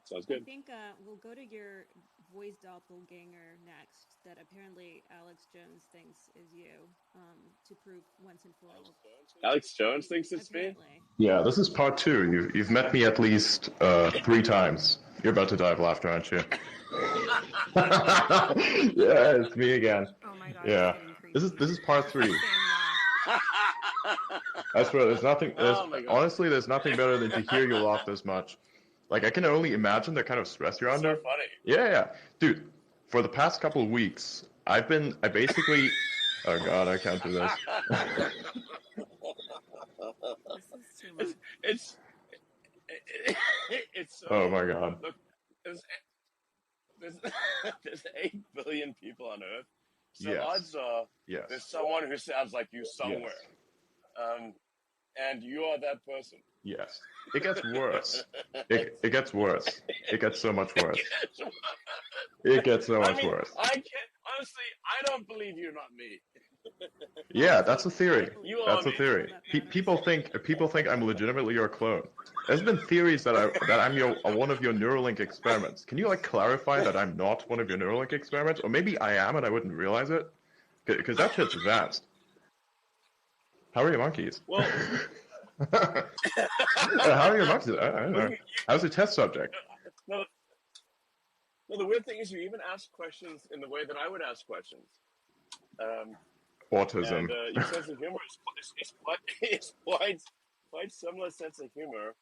Sounds I good. think we'll go to your voice doppelganger next. That apparently Alex Jones thinks is you. To prove once and for all. Alex Jones thinks it's me. Apparently. Yeah, this is part two. You've met me at least 3 times. You're about to die of laughter, aren't you? Yeah, it's me again. Oh my god, it's Yeah, getting creepy. this is part It's the three. same laugh. I swear, there's nothing. Oh my god, Honestly, there's nothing better than to hear you laugh this much. Like I can only imagine the kind of stress you're it's so under. funny. Yeah, yeah, dude. For the past couple of weeks, I basically. Oh God, I can't do this. This is too It's much. it's it's Oh so my God. look. There's there's, there's 8 billion people on Earth, so Yes. odds are there's Yes. someone who sounds like you somewhere, Yes. um, and you are that person. Yes. It gets worse. It gets worse. It gets so much worse. It gets so I much mean, worse. I can't honestly. I don't believe you're not me. Yeah, that's a Honestly, I theory. believe You you. are That's a me. That's all theory. that matters. People think I'm legitimately your clone. There's been theories that I'm one of your Neuralink experiments. Can you like clarify that I'm not one of your Neuralink experiments, or maybe I am and I wouldn't realize it? Because that shit's vast. How are your monkeys? Well, How are your monkeys? I don't well, know. How's the test subject? no, no. The weird thing is, you even ask questions in the way that I would ask questions, um, and Autism. your sense of humor is quite is quite similar sense of humor.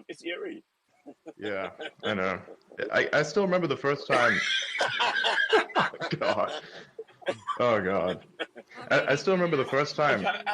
It's eerie. Yeah, I know. I still remember the first time. God. Oh God. I Okay, still remember the Peter. first Like, time.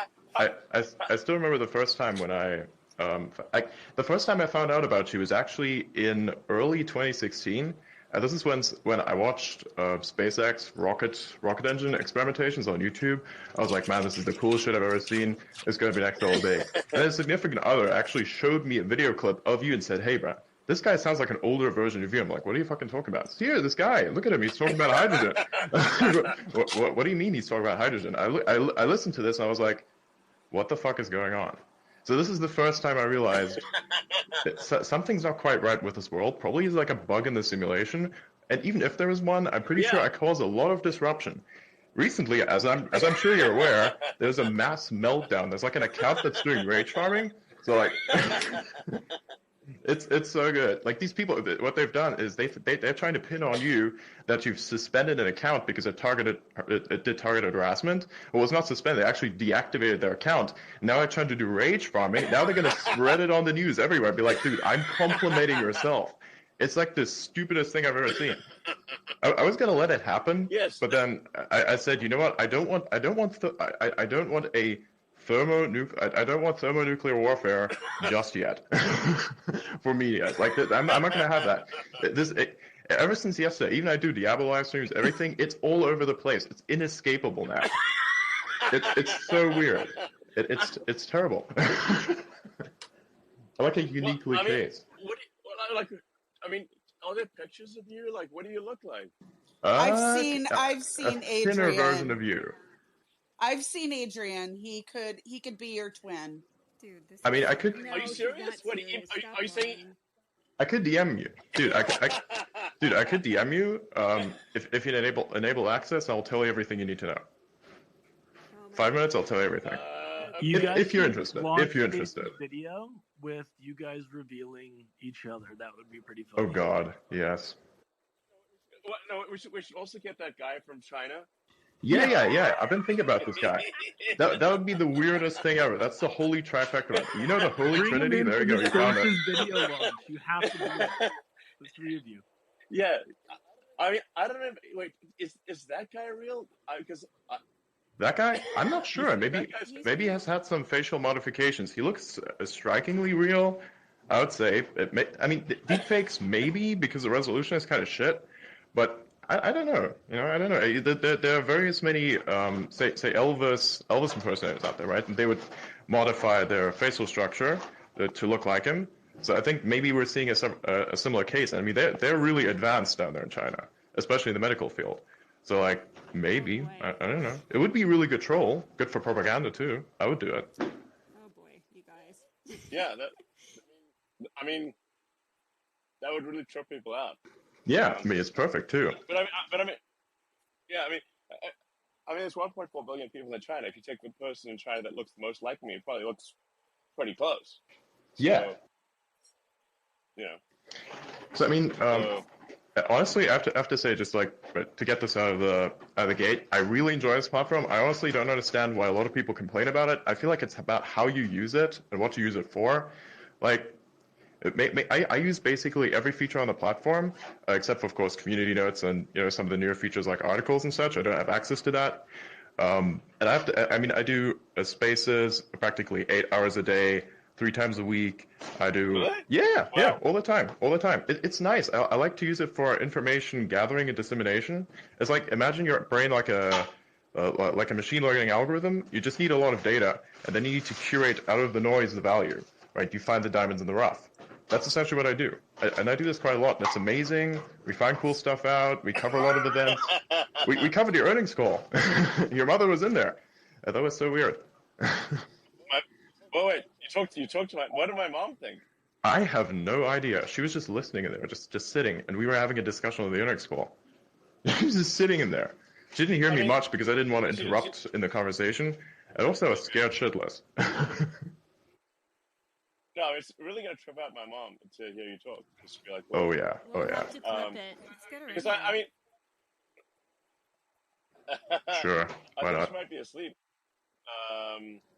I still remember the first time when the first time I found out about you was actually in early 2016. This is when I watched SpaceX rocket engine experimentations on YouTube. I was like, man, this is the coolest shit I've ever seen. It's gonna be next all day. And then a significant other actually showed me a video clip of you and said, hey, bro, this guy sounds like an older version of you. I'm like, what are you fucking talking about? Here, this guy, look at him. He's talking about hydrogen. What do you mean he's talking about hydrogen? I listened to this and I was like, what the fuck is going on? So this is the first time I realized that something's not quite right with this world. Probably is like a bug in the simulation. And even if there is one, I'm pretty sure yeah. I cause a lot of disruption. Recently, as I'm sure you're aware, there's a mass meltdown. There's like an account that's doing rage farming. So like, it's so good. Like these people, what they've done is they're trying to pin on you that you've suspended an account because it did targeted harassment. Well, it's not suspended. They actually deactivated their account. Now they're trying to do rage farming. Now they're going to spread it on the news everywhere. Be like, dude, I'm complimenting yourself. It's like the stupidest thing I've ever seen. I was gonna let it happen, Yes. but then I said, you know what? I don't want a I don't want thermonuclear warfare just yet. For me, yet. Like I'm not gonna have that. Ever since yesterday, even I do Diablo live streams, everything. It's all over the place. It's inescapable now. It's so weird. It's terrible. I like a Well, uniquely I mean, case. like? I mean, are there pictures of you? Like, what do you look like? I've Uh, seen I've a seen thinner version Adrian. of you. I've seen Adrian. He could be your twin. Dude, this I is mean, I so could Are you No, creepy. he's serious? not What serious. Stop are you saying? lying. I could DM you, dude. Dude, I could DM you. If you enable access, I'll tell you everything you need to know. Oh my 5 minutes, I'll god. tell you everything. You Okay. guys If you're should interested. If you're launch a interested. video with you guys revealing each other. That would be pretty Oh funny. God, yes. What? No, we should also get that guy from China. Yeah. I've been thinking about this guy. That would be the weirdest thing ever. That's the holy trifecta. You know the holy Bring him trinity? in There for you the go. You found it. Spaces video launch. You have to do it. The three of you. Yeah, I mean, I don't know. Wait, is that guy real? Because That guy? I'm not sure. that Maybe guy's. He's maybe he has real. had some facial modifications. He looks strikingly real. I would say. I mean, deepfakes maybe because the resolution is kind of shit. But I don't know. You know, I don't know. There are various many say Elvis impersonators out there, right? And they would modify their facial structure to look like him. So I think maybe we're seeing a similar case. I mean, they're really advanced down there in China, especially in the medical field. So like Oh maybe boy. I don't know. It would be really good troll, good for propaganda too. I would do it. Oh boy, you guys. Yeah, that. I mean, that would really trip people out. Yeah, I mean, it's perfect too. But I mean, yeah, I mean, there's 1.4 billion people in China. If you take the person in China that looks the most like me, it probably looks pretty close. Yeah. So, you know. So I mean, So, honestly, I have to say, just like to get this out of the gate, I really enjoy this platform. I honestly don't understand why a lot of people complain about it. I feel like it's about how you use it and what you use it for. Like, I use basically every feature on the platform, except for, of course, community notes and some of the newer features like articles and such. I don't have access to that. And I have to. I mean, I do spaces practically 8 hours a day, 3 times a week. I do. Really? Yeah, Wow. all the time, all the time. It's nice. I like to use it for information gathering and dissemination. It's like, imagine your brain like a machine learning algorithm. You just need a lot of data, and then you need to curate out of the noise the value. Right? You find the diamonds in the rough. That's essentially what I do. And I do this quite a lot. That's amazing. We find cool stuff out. We cover a lot of events. We covered your earnings call. Your mother was in there. That was so weird. Well, wait. You talked to my. What did my mom think? I have no idea. She was just listening in there, just sitting, and we were having a discussion on the earnings call. She was just sitting in there. She didn't hear me much because I didn't want to interrupt in the conversation, and also I was scared shitless. No, it's really gonna trip out my mom to hear you talk. Just be like, Oh yeah, We'll oh yeah. have to clip it. Let's get her Because in here. I mean, Sure, I why think not? she might be asleep.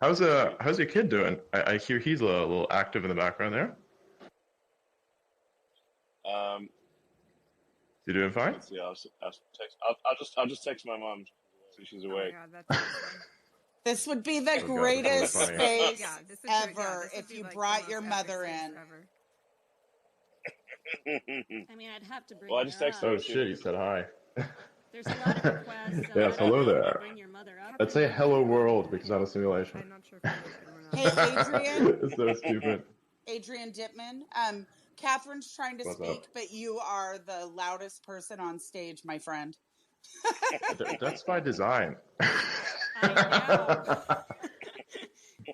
How's your kid doing? I hear he's a little active in the background there. You doing fine? Let's see. I'll just text my mom so she's Oh my awake. god, that's awesome. This would be the Oh, God, that's really greatest funny. space Yeah, this would ever this would if be, you like, the brought most your epic mother space in. ever. I mean, I'd have to bring Well, I her just texted up. Oh shit, you said hi. There's a lot of requests. So Yes, I don't hello know if there. I'll bring your mother up. Let's say hello world because I'm a simulation. I'm not sure if you did or not. Hey, Adrian. It's so stupid. Adrian Dittman. Catherine's trying to What's speak, up? but you are the loudest person on stage, my friend. That's by design. I know.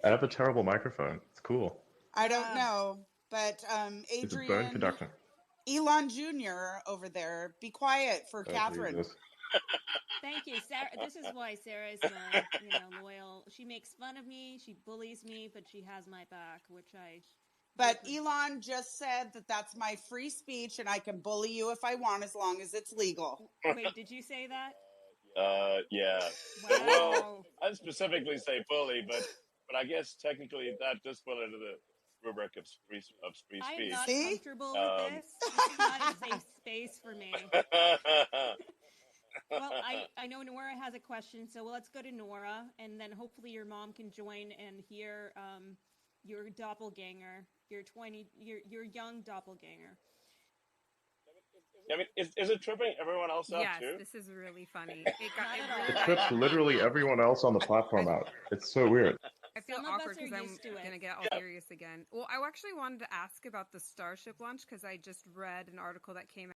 I have a terrible microphone. It's cool. I don't know, but It's a bone Adrian, conductor. Elon Jr. over there, be quiet for Oh, Catherine. Jesus. Thank you, Sarah. This is why Sarah is my, loyal. She makes fun of me, she bullies me, but she has my back, which I. But Elon just said that that's my free speech, and I can bully you if I want, as long as it's legal. Wait, did you say that? Yeah. Wow. Well, I didn't specifically say bully, but I guess technically that does fall into the rubric of free speech. I am not See? comfortable with this. This is not a safe space for me. Well, I know Nora has a question, so let's go to Nora, and then hopefully your mom can join and hear your doppelganger, your young doppelganger. I mean, is it tripping everyone else out Yes, too? this is really funny. Not at all. It trips literally everyone else on the platform out. It's so weird. I feel Some of awkward us are because I'm used to it. going to get all serious again. Well, I actually wanted to ask about the Starship launch because I just read an article that came